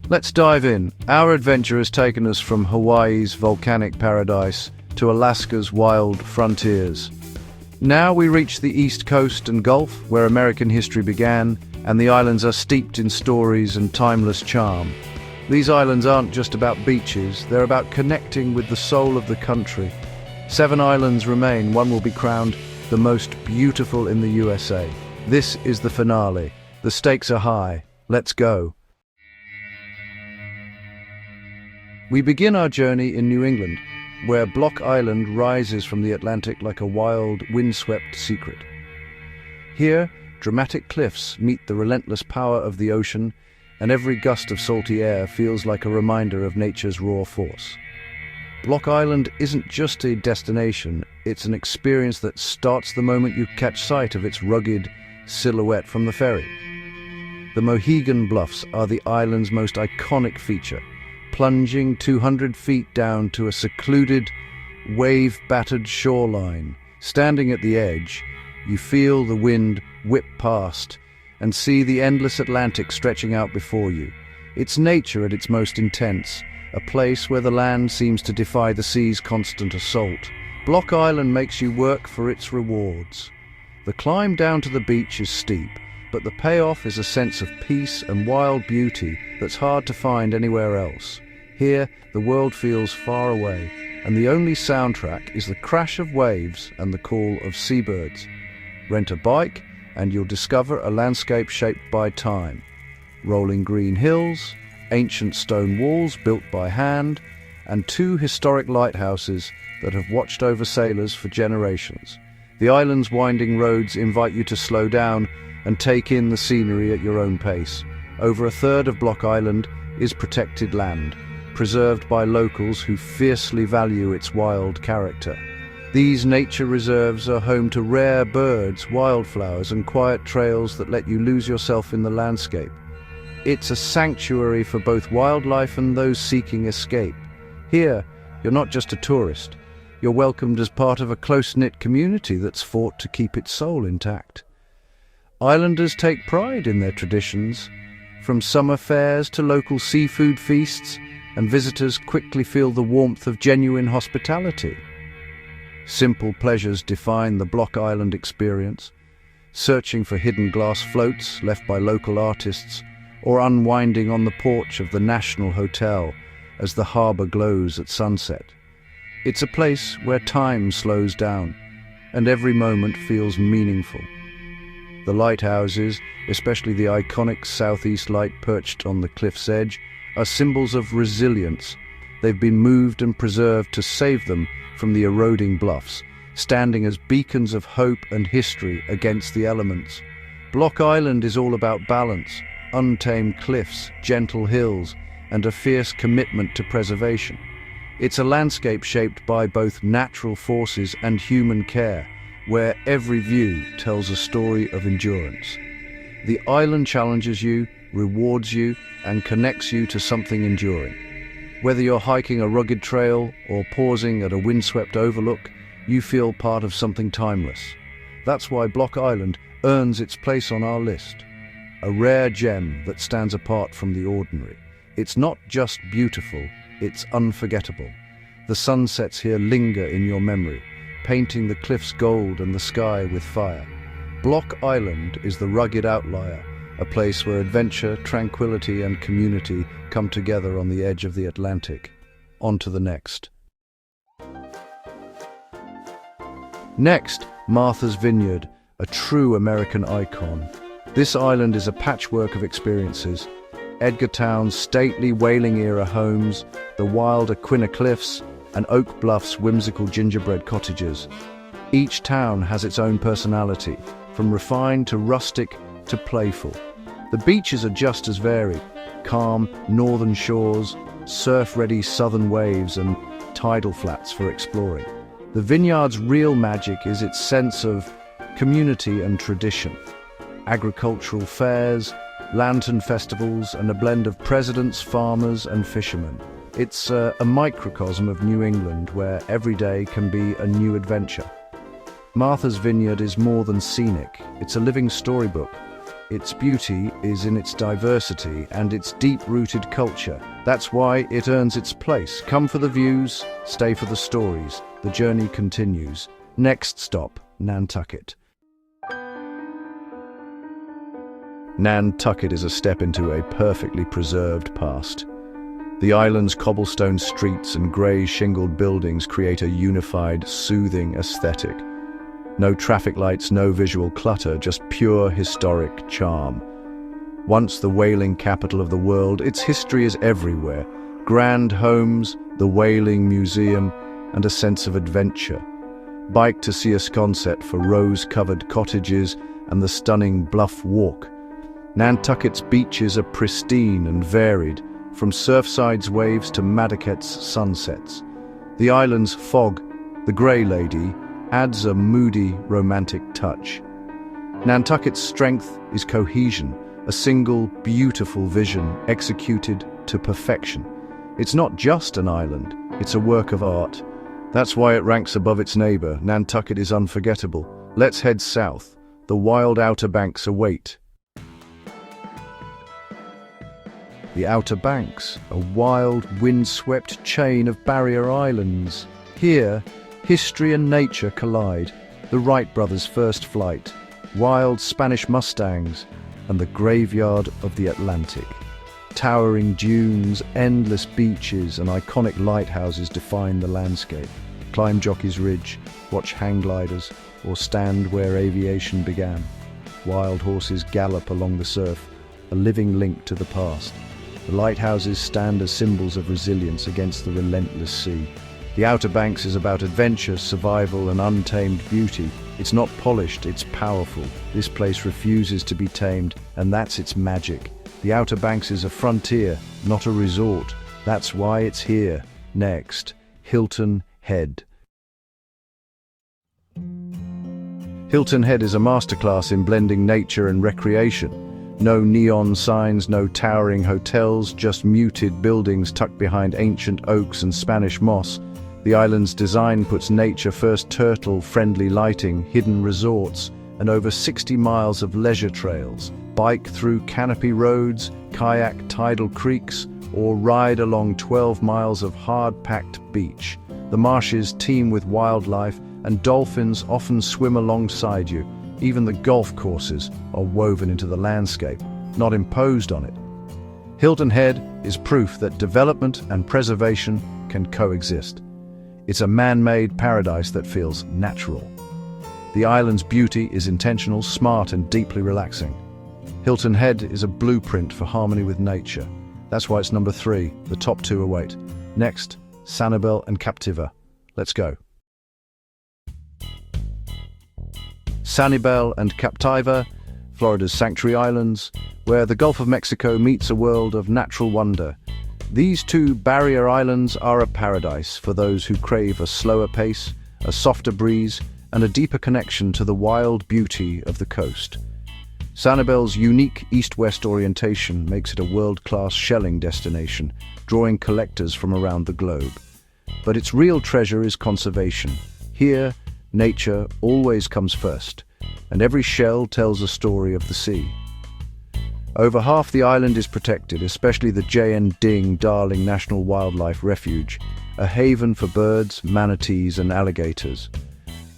Let's dive in. Our adventure has taken us from Hawaii's volcanic paradise to Alaska's wild frontiers. Now we reach the East Coast and Gulf, where American history began, and the islands are steeped in stories and timeless charm. These islands aren't just about beaches, they're about connecting with the soul of the country. 7 islands remain, one will be crowned the most beautiful in the USA. This is the finale. The stakes are high. Let's go. We begin our journey in New England, where Block Island rises from the Atlantic like a wild, windswept secret. Here, dramatic cliffs meet the relentless power of the ocean, and every gust of salty air feels like a reminder of nature's raw force. Block Island isn't just a destination, it's an experience that starts the moment you catch sight of its rugged silhouette from the ferry. The Mohegan Bluffs are the island's most iconic feature, plunging 200 feet down to a secluded, wave-battered shoreline. Standing at the edge, you feel the wind whip past and see the endless Atlantic stretching out before you. It's nature at its most intense, a place where the land seems to defy the sea's constant assault. Block Island makes you work for its rewards. The climb down to the beach is steep, but the payoff is a sense of peace and wild beauty that's hard to find anywhere else. Here, the world feels far away, and the only soundtrack is the crash of waves and the call of seabirds. Rent a bike, and you'll discover a landscape shaped by time. Rolling green hills, ancient stone walls built by hand, and 2 historic lighthouses that have watched over sailors for generations. The island's winding roads invite you to slow down and take in the scenery at your own pace. Over a third of Block Island is protected land, preserved by locals who fiercely value its wild character. These nature reserves are home to rare birds, wildflowers, and quiet trails that let you lose yourself in the landscape. It's a sanctuary for both wildlife and those seeking escape. Here, you're not just a tourist. You're welcomed as part of a close-knit community that's fought to keep its soul intact. Islanders take pride in their traditions, from summer fairs to local seafood feasts, and visitors quickly feel the warmth of genuine hospitality. Simple pleasures define the Block Island experience, searching for hidden glass floats left by local artists, or unwinding on the porch of the National Hotel as the harbour glows at sunset. It's a place where time slows down, and every moment feels meaningful. The lighthouses, especially the iconic Southeast Light perched on the cliff's edge, are symbols of resilience. They've been moved and preserved to save them from the eroding bluffs, standing as beacons of hope and history against the elements. Block Island is all about balance, untamed cliffs, gentle hills, and a fierce commitment to preservation. It's a landscape shaped by both natural forces and human care, where every view tells a story of endurance. The island challenges you, rewards you, and connects you to something enduring. Whether you're hiking a rugged trail or pausing at a windswept overlook, you feel part of something timeless. That's why Block Island earns its place on our list. A rare gem that stands apart from the ordinary. It's not just beautiful, it's unforgettable. The sunsets here linger in your memory, painting the cliffs gold and the sky with fire. Block Island is the rugged outlier, a place where adventure, tranquility, and community come together on the edge of the Atlantic. On to the next. Next, Martha's Vineyard, a true American icon. This island is a patchwork of experiences. Edgartown's stately Whaling-era homes, the wild Aquinnah Cliffs, and Oak Bluff's whimsical gingerbread cottages. Each town has its own personality, from refined to rustic to playful. The beaches are just as varied: calm northern shores, surf-ready southern waves, and tidal flats for exploring. The Vineyard's real magic is its sense of community and tradition. Agricultural fairs, lantern festivals, and a blend of presidents, farmers, and fishermen. It's a microcosm of New England where every day can be a new adventure. Martha's Vineyard is more than scenic. It's a living storybook, Its beauty is in its diversity and its deep-rooted culture. That's why it earns its place. Come for the views, stay for the stories. The journey continues. Next stop, Nantucket. Nantucket is a step into a perfectly preserved past. The island's cobblestone streets and grey shingled buildings create a unified, soothing aesthetic. No traffic lights, no visual clutter, just pure historic charm. Once the whaling capital of the world, its history is everywhere. Grand homes, the Whaling Museum, and a sense of adventure. Bike to see a sunset for rose-covered cottages and the stunning Bluff Walk. Nantucket's beaches are pristine and varied, from Surfside's waves to Madocet's sunsets. The island's fog, the Grey Lady, adds a moody, romantic touch. Nantucket's strength is cohesion, a single, beautiful vision executed to perfection. It's not just an island, it's a work of art. That's why it ranks above its neighbor. Nantucket is unforgettable. Let's head south. The wild Outer Banks await. The Outer Banks, a wild, wind-swept chain of barrier islands. Here, history and nature collide. The Wright brothers' first flight, wild Spanish Mustangs, and the graveyard of the Atlantic. Towering dunes, endless beaches, and iconic lighthouses define the landscape. Climb Jockey's Ridge, watch hang gliders, or stand where aviation began. Wild horses gallop along the surf, a living link to the past. The lighthouses stand as symbols of resilience against the relentless sea. The Outer Banks is about adventure, survival, and untamed beauty. It's not polished, it's powerful. This place refuses to be tamed, and that's its magic. The Outer Banks is a frontier, not a resort. That's why it's here. Next, Hilton Head. Hilton Head is a masterclass in blending nature and recreation. No neon signs, no towering hotels, just muted buildings tucked behind ancient oaks and Spanish moss. The island's design puts nature first. Turtle-friendly lighting, hidden resorts, and over 60 miles of leisure trails. Bike through canopy roads, kayak tidal creeks, or ride along 12 miles of hard-packed beach. The marshes teem with wildlife, and dolphins often swim alongside you. Even the golf courses are woven into the landscape, not imposed on it. Hilton Head is proof that development and preservation can coexist. It's a man-made paradise that feels natural. The island's beauty is intentional, smart, and deeply relaxing. Hilton Head is a blueprint for harmony with nature. That's why it's number 3. The top 2 await. Next, Sanibel and Captiva. Let's go. Sanibel and Captiva, Florida's sanctuary islands, where the Gulf of Mexico meets a world of natural wonder. These 2 barrier islands are a paradise for those who crave a slower pace, a softer breeze, and a deeper connection to the wild beauty of the coast. Sanibel's unique east-west orientation makes it a world-class shelling destination, drawing collectors from around the globe. But its real treasure is conservation. Here, nature always comes first, and every shell tells a story of the sea. Over half the island is protected, especially the J.N. Ding Darling National Wildlife Refuge, a haven for birds, manatees, and alligators.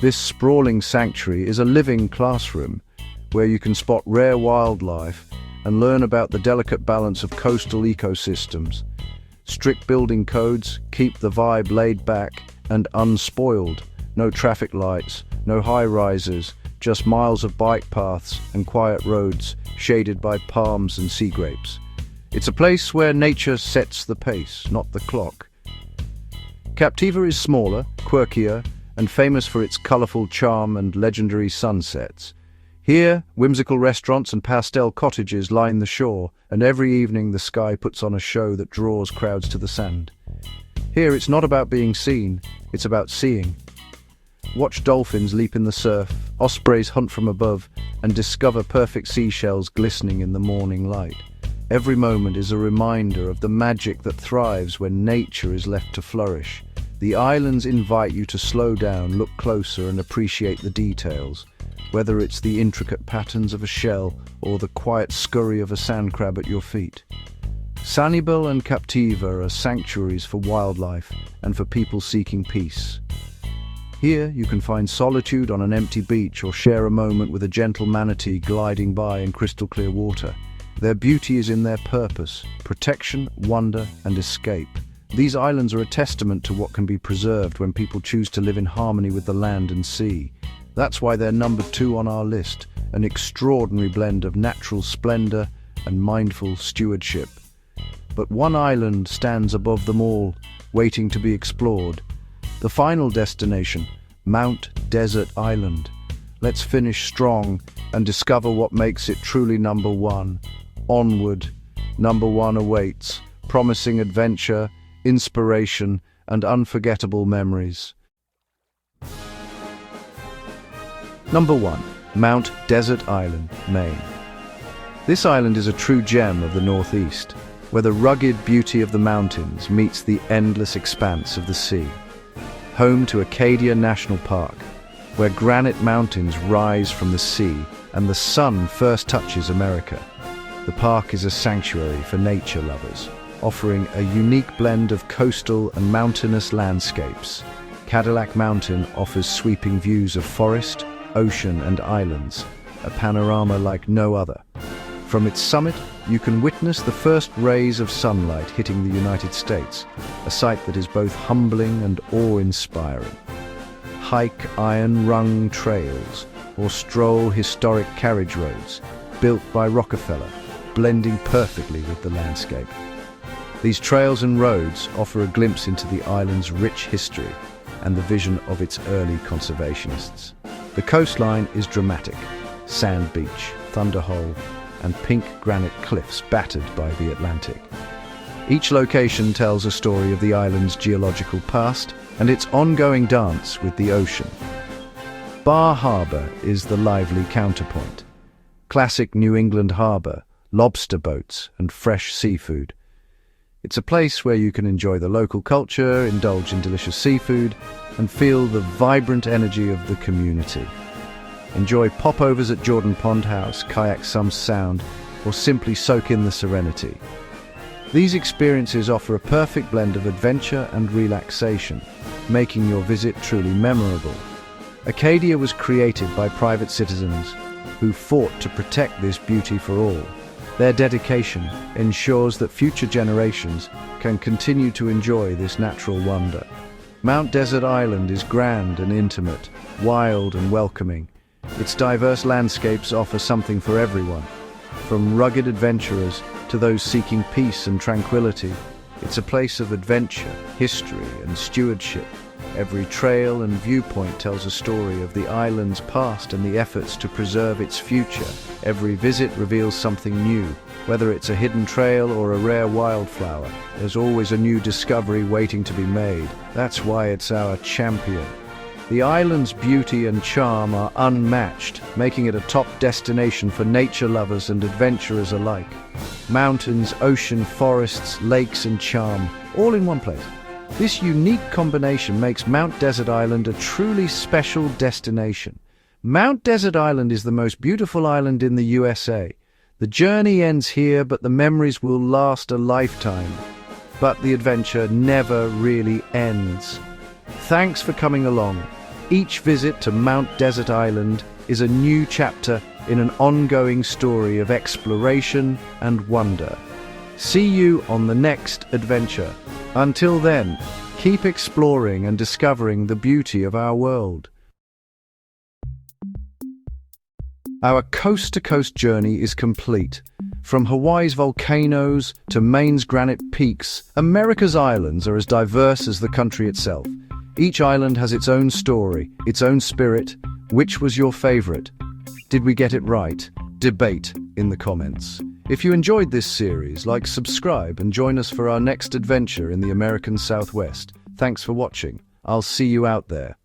This sprawling sanctuary is a living classroom where you can spot rare wildlife and learn about the delicate balance of coastal ecosystems. Strict building codes keep the vibe laid back and unspoiled. No traffic lights, no high-rises, just miles of bike paths and quiet roads shaded by palms and sea grapes. It's a place where nature sets the pace, not the clock. Captiva is smaller, quirkier, and famous for its colorful charm and legendary sunsets. Here, whimsical restaurants and pastel cottages line the shore, and every evening the sky puts on a show that draws crowds to the sand. Here, it's not about being seen, it's about seeing. Watch dolphins leap in the surf, ospreys hunt from above, and discover perfect seashells glistening in the morning light. Every moment is a reminder of the magic that thrives when nature is left to flourish. The islands invite you to slow down, look closer, and appreciate the details. whether it's the intricate patterns of a shell or the quiet scurry of a sand crab at your feet. Sanibel and Captiva are sanctuaries for wildlife and for people seeking peace. Here you can find solitude on an empty beach or share a moment with a gentle manatee gliding by in crystal clear water. Their beauty is in their purpose: protection, wonder, and escape. These islands are a testament to what can be preserved when people choose to live in harmony with the land and sea. That's why they're number 2 on our list, an extraordinary blend of natural splendor and mindful stewardship. But one island stands above them all, waiting to be explored. The final destination, Mount Desert Island. Let's finish strong and discover what makes it truly number 1. Onward, number 1 awaits, promising adventure, inspiration, and unforgettable memories. Number 1. Mount Desert Island, Maine. This island is a true gem of the Northeast, where the rugged beauty of the mountains meets the endless expanse of the sea. Home to Acadia National Park, where granite mountains rise from the sea and the sun first touches America. The park is a sanctuary for nature lovers, offering a unique blend of coastal and mountainous landscapes. Cadillac Mountain offers sweeping views of forest, ocean, and islands, a panorama like no other. From its summit, you can witness the first rays of sunlight hitting the United States, a sight that is both humbling and awe-inspiring. Hike iron-rung trails or stroll historic carriage roads built by Rockefeller, blending perfectly with the landscape. These trails and roads offer a glimpse into the island's rich history and the vision of its early conservationists. The coastline is dramatic: sand beach, thunder hole, and pink granite cliffs battered by the Atlantic. Each location tells a story of the island's geological past and its ongoing dance with the ocean. Bar Harbor is the lively counterpoint. Classic New England harbor, lobster boats, and fresh seafood. It's a place where you can enjoy the local culture, indulge in delicious seafood, and feel the vibrant energy of the community. Enjoy popovers at Jordan Pond House, kayak some sound, or simply soak in the serenity. These experiences offer a perfect blend of adventure and relaxation, making your visit truly memorable. Acadia was created by private citizens who fought to protect this beauty for all. Their dedication ensures that future generations can continue to enjoy this natural wonder. Mount Desert Island is grand and intimate, wild and welcoming. Its diverse landscapes offer something for everyone, from rugged adventurers to those seeking peace and tranquility. It's a place of adventure, history, and stewardship. Every trail and viewpoint tells a story of the island's past and the efforts to preserve its future. Every visit reveals something new. Whether it's a hidden trail or a rare wildflower, there's always a new discovery waiting to be made. That's why it's our champion. The island's beauty and charm are unmatched, making it a top destination for nature lovers and adventurers alike. Mountains, ocean, forests, lakes, and charm, all in one place. This unique combination makes Mount Desert Island a truly special destination. Mount Desert Island is the most beautiful island in the USA. The journey ends here, but the memories will last a lifetime. But the adventure never really ends. Thanks for coming along. Each visit to Mount Desert Island is a new chapter in an ongoing story of exploration and wonder. See you on the next adventure. Until then, keep exploring and discovering the beauty of our world. Our coast-to-coast journey is complete. From Hawaii's volcanoes to Maine's granite peaks, America's islands are as diverse as the country itself. Each island has its own story, its own spirit. Which was your favorite? Did we get it right? Debate in the comments. If you enjoyed this series, subscribe, and join us for our next adventure in the American Southwest. Thanks for watching. I'll see you out there.